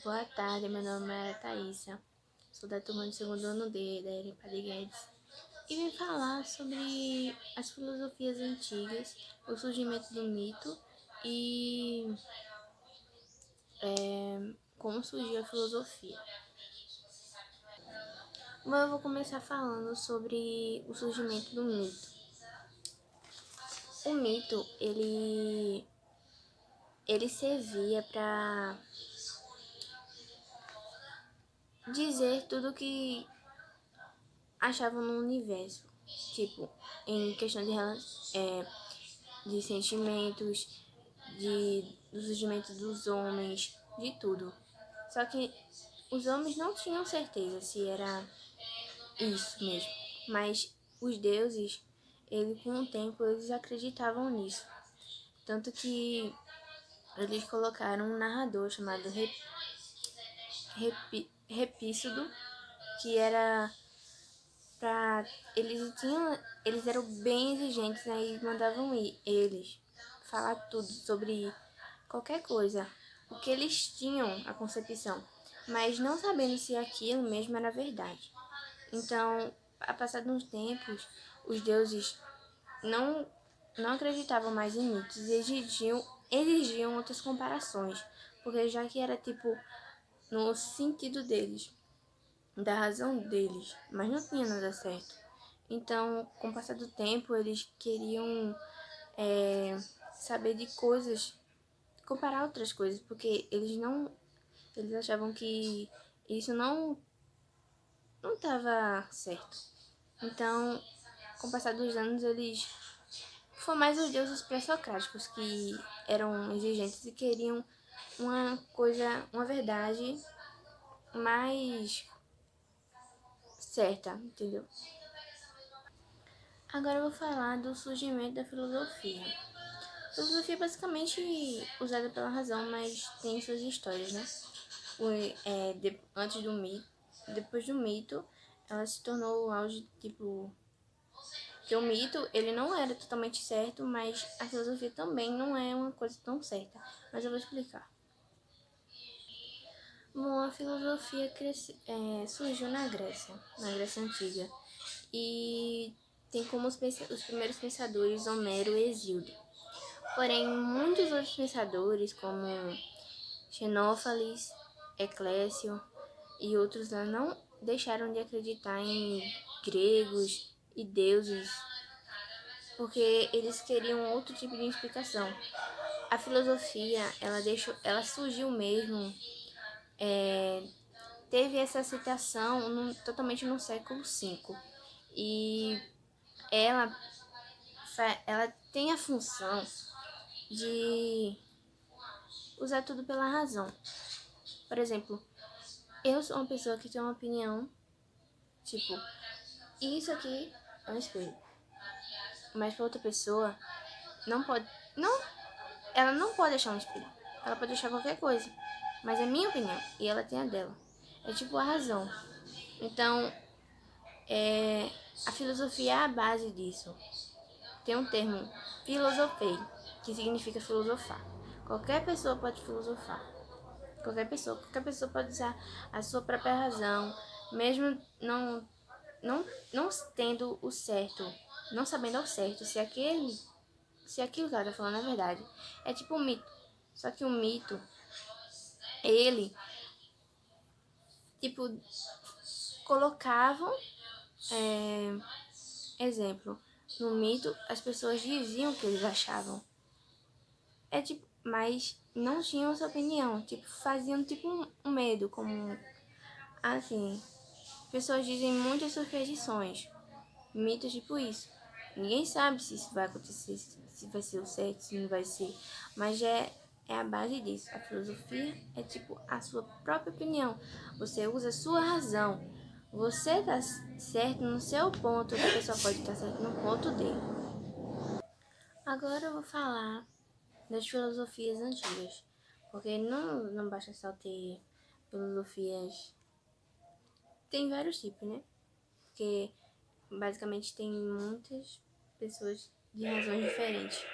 Boa tarde, meu nome é Thaisa, sou da turma do segundo ano D da Eren Padre Guedes e vim falar sobre as filosofias antigas, o surgimento do mito e como surgiu a filosofia. Bom, eu vou começar falando sobre o surgimento do mito. O mito, ele servia para dizer tudo o que achavam no universo, tipo, em questão de sentimentos, do surgimento dos homens, de tudo. Só que os homens não tinham certeza se era isso mesmo, mas os deuses, com o tempo, eles acreditavam nisso. Tanto que eles colocaram um narrador chamado Repísodo, que era pra. Eles eram bem exigentes, aí né, mandavam eles falar tudo sobre qualquer coisa, o que eles tinham a concepção, mas não sabendo se aquilo mesmo era verdade. Então, a passar uns tempos, os deuses não não acreditavam mais em mitos e exigiam outras comparações, porque já que era tipo no sentido deles, da razão deles, mas não tinha nada certo. Então, com o passar do tempo, eles queriam saber de coisas, comparar outras coisas, porque eles achavam que isso não estava certo. Então, com o passar dos anos, foi mais os deuses pré-socráticos que eram exigentes e queriam uma verdade mais certa, entendeu? Agora eu vou falar do surgimento da filosofia. A filosofia é basicamente usada pela razão, mas tem suas histórias, né? Antes do mito, depois do mito, ela se tornou o auge, tipo, que o mito, ele não era totalmente certo, mas a filosofia também não é uma coisa tão certa. Mas eu vou explicar. Bom, a filosofia surgiu na Grécia Antiga, e tem como os primeiros pensadores Homero e Hesíodo. Porém, muitos outros pensadores, como Xenófanes, Eclésio e outros lá, não deixaram de acreditar em gregos e deuses, porque eles queriam outro tipo de explicação. A filosofia, ela surgiu mesmo, teve essa citação totalmente no século V. E ela, ela tem a função de usar tudo pela razão. Por exemplo, eu sou uma pessoa que tem uma opinião, tipo, isso aqui é um espelho. Mas para outra pessoa, não pode. Não, ela não pode achar um espelho. Ela pode achar qualquer coisa. Mas é minha opinião. E ela tem a dela. É tipo a razão. Então, a filosofia é a base disso. Tem um termo, filosofei, que significa filosofar. Qualquer pessoa pode filosofar. Qualquer pessoa pode usar a sua própria razão, mesmo não tendo o certo, não sabendo ao certo se aquilo que ela tá falando é verdade. É tipo um mito. Só que o mito, ele, tipo, colocavam, exemplo, no mito, as pessoas diziam o que eles achavam. É tipo, mas não tinham essa opinião. Tipo, faziam tipo um medo, como assim. Pessoas dizem muitas superstições, mitos tipo isso. Ninguém sabe se isso vai acontecer, se vai ser o certo, se não vai ser. Mas é a base disso. A filosofia é tipo a sua própria opinião. Você usa a sua razão. Você tá certo no seu ponto, outra pessoa pode estar certa no ponto dele. Agora eu vou falar das filosofias antigas. Porque não basta só ter filosofias. Tem vários tipos, né? Porque basicamente tem muitas pessoas de razões diferentes.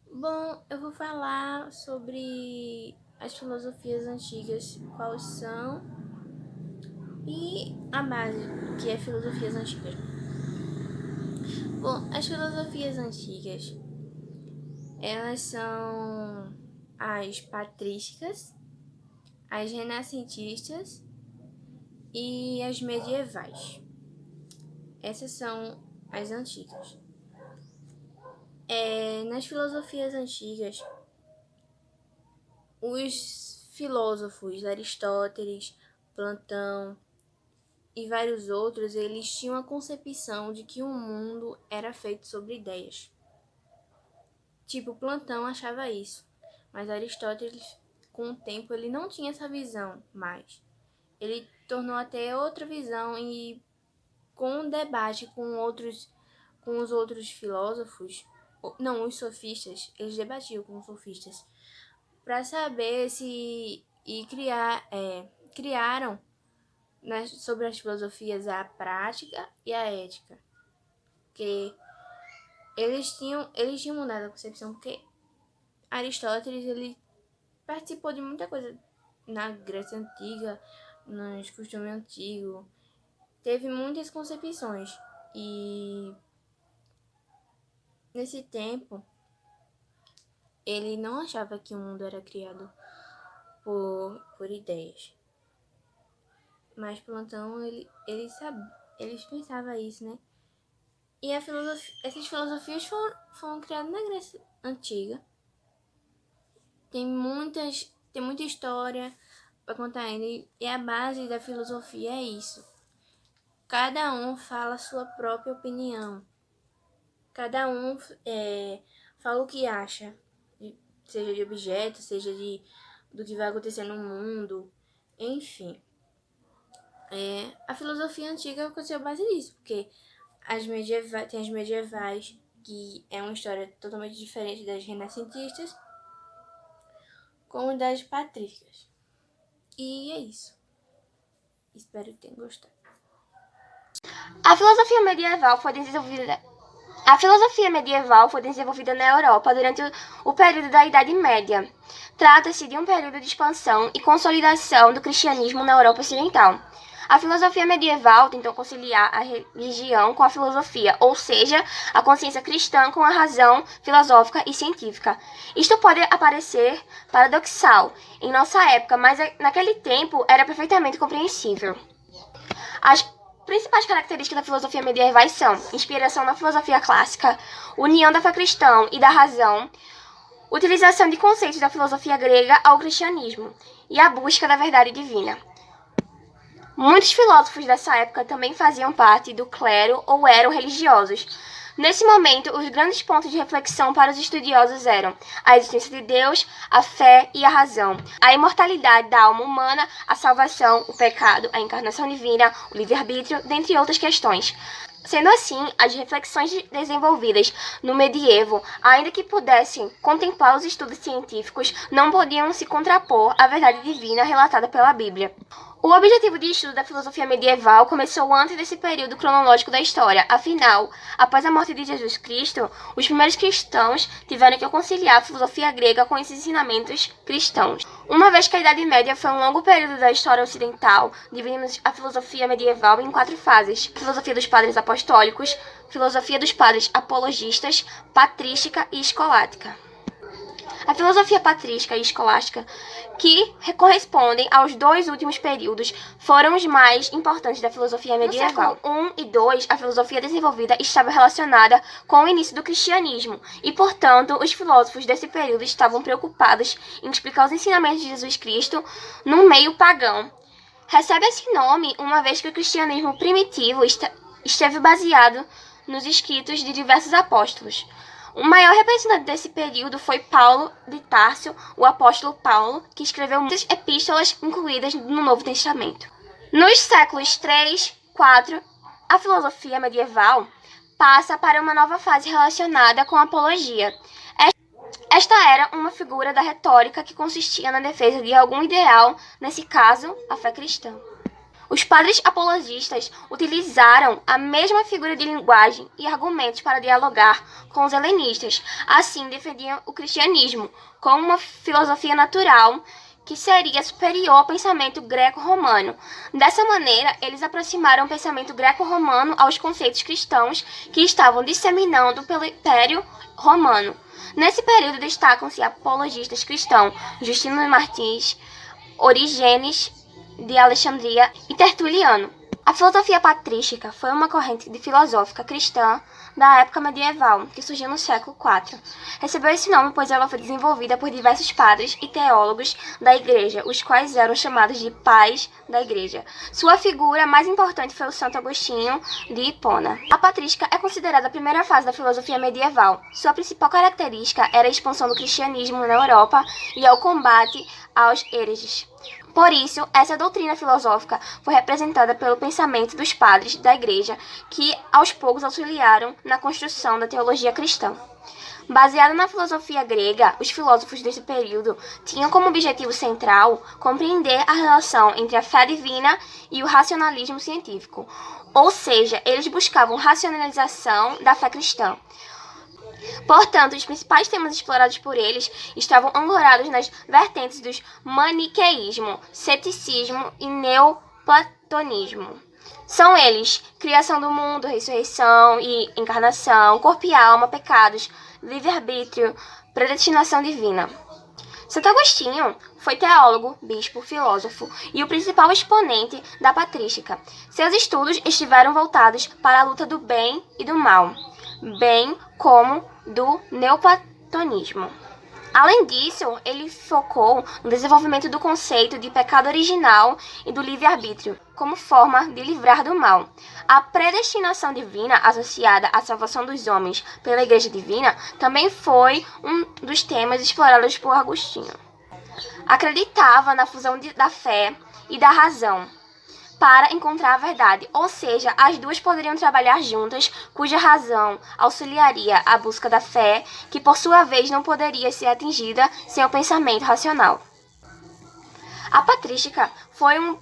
Bom, eu vou falar sobre as filosofias antigas, quais são, e a base que é filosofias antigas. Bom, as filosofias antigas, elas são as patrísticas, as renascentistas e as medievais. Essas são as antigas. Nas filosofias antigas, os filósofos Aristóteles, Platão e vários outros, eles tinham a concepção de que o mundo era feito sobre ideias. Tipo, Platão achava isso, mas Aristóteles, com o tempo, ele não tinha essa visão mais. Ele tornou até outra visão e com um debate com os outros filósofos, não, os sofistas, eles debatiam com os sofistas para saber se criaram sobre as filosofias a prática e a ética, que eles tinham mudado a concepção, porque Aristóteles ele participou de muita coisa na Grécia Antiga, nos costumes antigos, teve muitas concepções e nesse tempo ele não achava que o mundo era criado por ideias. Mas Platão, ele pensava isso, né? E essas filosofias foram criadas na Grécia Antiga. Tem muita história para contar ainda. E a base da filosofia é isso. Cada um fala a sua própria opinião. Cada um fala o que acha. Seja de objeto, seja do que vai acontecer no mundo. Enfim. A filosofia antiga aconteceu base nisso, porque tem as medievais, que é uma história totalmente diferente das renascentistas, como das patrícias. E é isso. Espero que tenham gostado. A filosofia medieval foi desenvolvida na Europa durante o período da Idade Média. Trata-se de um período de expansão e consolidação do cristianismo na Europa Ocidental. A filosofia medieval tentou conciliar a religião com a filosofia, ou seja, a consciência cristã com a razão filosófica e científica. Isto pode parecer paradoxal em nossa época, mas naquele tempo era perfeitamente compreensível. As principais características da filosofia medieval são inspiração na filosofia clássica, união da fé cristã e da razão, utilização de conceitos da filosofia grega ao cristianismo e a busca da verdade divina. Muitos filósofos dessa época também faziam parte do clero ou eram religiosos. Nesse momento, os grandes pontos de reflexão para os estudiosos eram a existência de Deus, a fé e a razão, a imortalidade da alma humana, a salvação, o pecado, a encarnação divina, o livre-arbítrio, dentre outras questões. Sendo assim, as reflexões desenvolvidas no medievo, ainda que pudessem contemplar os estudos científicos, não podiam se contrapor à verdade divina relatada pela Bíblia. O objetivo de estudo da filosofia medieval começou antes desse período cronológico da história. Afinal, após a morte de Jesus Cristo, os primeiros cristãos tiveram que conciliar a filosofia grega com esses ensinamentos cristãos. Uma vez que a Idade Média foi um longo período da história ocidental, dividimos a filosofia medieval em 4 fases: filosofia dos padres apostólicos, filosofia dos padres apologistas, patrística e escolástica. A filosofia patrística e escolástica, que correspondem aos 2 últimos períodos, foram os mais importantes da filosofia medieval. No século I e II, a filosofia desenvolvida estava relacionada com o início do cristianismo, e, portanto, os filósofos desse período estavam preocupados em explicar os ensinamentos de Jesus Cristo num meio pagão. Recebe esse nome uma vez que o cristianismo primitivo esteve baseado nos escritos de diversos apóstolos. O maior representante desse período foi Paulo de Tarso, o apóstolo Paulo, que escreveu muitas epístolas incluídas no Novo Testamento. Nos séculos 3, 4, a filosofia medieval passa para uma nova fase relacionada com a apologia. Esta era uma figura da retórica que consistia na defesa de algum ideal, nesse caso, a fé cristã. Os padres apologistas utilizaram a mesma figura de linguagem e argumentos para dialogar com os helenistas. Assim, defendiam o cristianismo como uma filosofia natural que seria superior ao pensamento greco-romano. Dessa maneira, eles aproximaram o pensamento greco-romano aos conceitos cristãos que estavam disseminando pelo Império Romano. Nesse período destacam-se apologistas cristãos Justino Martins, Orígenes de Alexandria e Tertuliano. A filosofia patrística foi uma corrente filosófica cristã da época medieval, que surgiu no século IV. Recebeu esse nome pois ela foi desenvolvida por diversos padres e teólogos da Igreja, os quais eram chamados de pais da Igreja. Sua figura mais importante foi o Santo Agostinho de Hipona. A patrística é considerada a primeira fase da filosofia medieval. Sua principal característica era a expansão do cristianismo na Europa e ao combate aos hereges. Por isso, essa doutrina filosófica foi representada pelo pensamento dos padres da Igreja, que aos poucos auxiliaram na construção da teologia cristã. Baseada na filosofia grega, os filósofos desse período tinham como objetivo central compreender a relação entre a fé divina e o racionalismo científico, ou seja, eles buscavam racionalização da fé cristã. Portanto, os principais temas explorados por eles estavam ancorados nas vertentes dos maniqueísmo, ceticismo e neoplatonismo. São eles: criação do mundo, ressurreição e encarnação, corpo e alma, pecados, livre-arbítrio, predestinação divina. Santo Agostinho foi teólogo, bispo, filósofo e o principal exponente da patrística. Seus estudos estiveram voltados para a luta do bem e do mal, bem como do neoplatonismo. Além disso, ele focou no desenvolvimento do conceito de pecado original e do livre-arbítrio, como forma de livrar do mal. A predestinação divina, associada à salvação dos homens pela Igreja Divina, também foi um dos temas explorados por Agostinho. Acreditava na fusão da fé e da razão para encontrar a verdade, ou seja, as duas poderiam trabalhar juntas, cuja razão auxiliaria a busca da fé, que por sua vez não poderia ser atingida sem o pensamento racional. A patrística foi o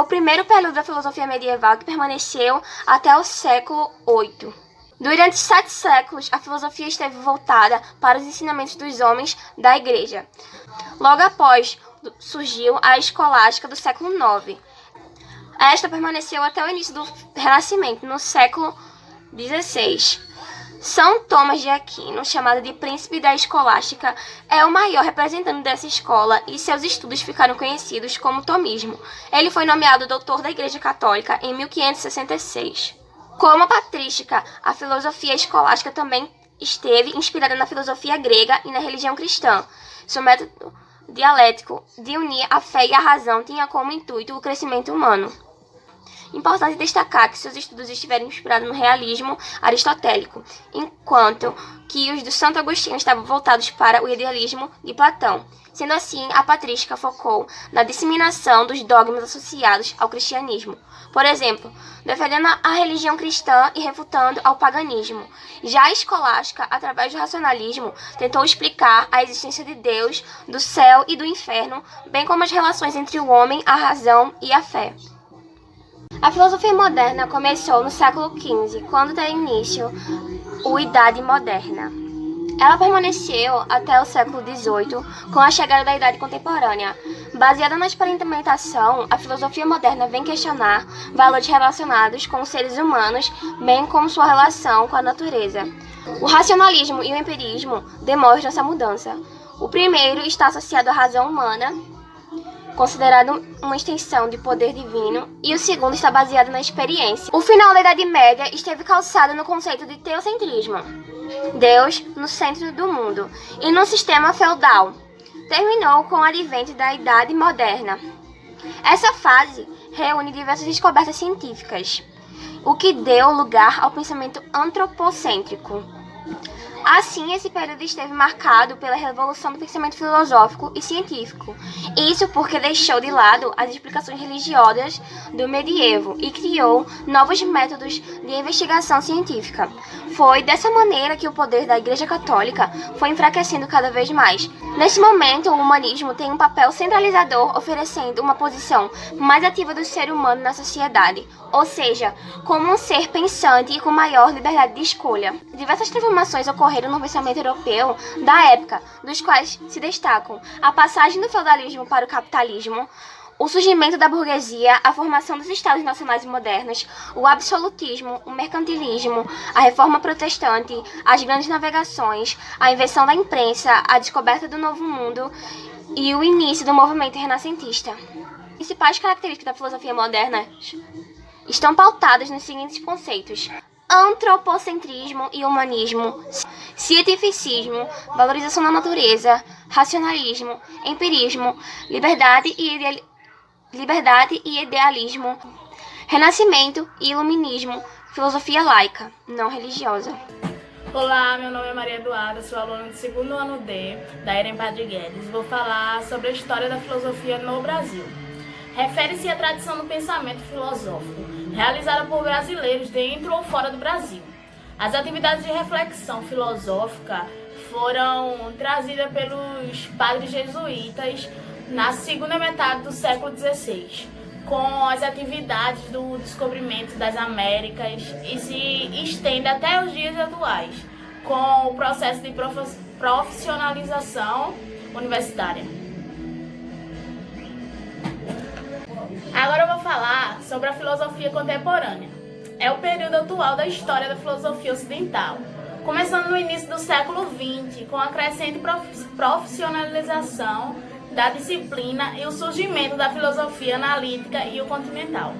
primeiro período da filosofia medieval que permaneceu até o século VIII. Durante 7 séculos, a filosofia esteve voltada para os ensinamentos dos homens da Igreja. Logo após, surgiu a escolástica do século IX. Esta permaneceu até o início do Renascimento, no século XVI. São Tomás de Aquino, chamado de Príncipe da Escolástica, é o maior representante dessa escola e seus estudos ficaram conhecidos como tomismo. Ele foi nomeado doutor da Igreja Católica em 1566. Como a patrística, a filosofia escolástica também esteve inspirada na filosofia grega e na religião cristã. Seu método dialético de unir a fé e a razão tinha como intuito o crescimento humano. Importante destacar que seus estudos estiveram inspirados no realismo aristotélico, enquanto que os do Santo Agostinho estavam voltados para o idealismo de Platão. Sendo assim, a patrística focou na disseminação dos dogmas associados ao cristianismo. Por exemplo, defendendo a religião cristã e refutando ao paganismo. Já a escolástica, através do racionalismo, tentou explicar a existência de Deus, do céu e do inferno, bem como as relações entre o homem, a razão e a fé. A filosofia moderna começou no século XV, quando tem início a Idade Moderna. Ela permaneceu até o século XVIII, com a chegada da Idade Contemporânea. Baseada na experimentação, a filosofia moderna vem questionar valores relacionados com os seres humanos, bem como sua relação com a natureza. O racionalismo e o empirismo demonstram essa mudança. O primeiro está associado à razão humana, considerado uma extensão de poder divino, e o segundo está baseado na experiência. O final da Idade Média esteve calçado no conceito de teocentrismo, Deus no centro do mundo, e no sistema feudal. Terminou com o advento da Idade Moderna. Essa fase reúne diversas descobertas científicas, o que deu lugar ao pensamento antropocêntrico. Assim, esse período esteve marcado pela revolução do pensamento filosófico e científico. Isso porque deixou de lado as explicações religiosas do medievo e criou novos métodos de investigação científica. Foi dessa maneira que o poder da Igreja Católica foi enfraquecendo cada vez mais. Neste momento, o humanismo tem um papel centralizador, oferecendo uma posição mais ativa do ser humano na sociedade, ou seja, como um ser pensante e com maior liberdade de escolha. Diversas transformações ocorreram ocorreram no pensamento europeu da época, dos quais se destacam a passagem do feudalismo para o capitalismo, o surgimento da burguesia, a formação dos estados nacionais modernos, o absolutismo, o mercantilismo, a reforma protestante, as grandes navegações, a invenção da imprensa, a descoberta do Novo Mundo e o início do movimento renascentista. As principais características da filosofia moderna estão pautadas nos seguintes conceitos: antropocentrismo e humanismo, cientificismo, valorização da natureza, racionalismo, empirismo, liberdade e idealismo, renascimento e iluminismo, filosofia laica, não religiosa. Olá, meu nome é Maria Eduarda, sou aluna do 2º ano D da EREM Padre Guedes. Vou falar sobre a história da filosofia no Brasil. Refere-se à tradição do pensamento filosófico, realizada por brasileiros dentro ou fora do Brasil. As atividades de reflexão filosófica foram trazidas pelos padres jesuítas na segunda metade do século XVI, com as atividades do descobrimento das Américas e se estende até os dias atuais, com o processo de profissionalização universitária. Agora eu vou falar sobre a filosofia contemporânea. É o período atual da história da filosofia ocidental, começando no início do século XX, com a crescente profissionalização da disciplina e o surgimento da filosofia analítica e o continental.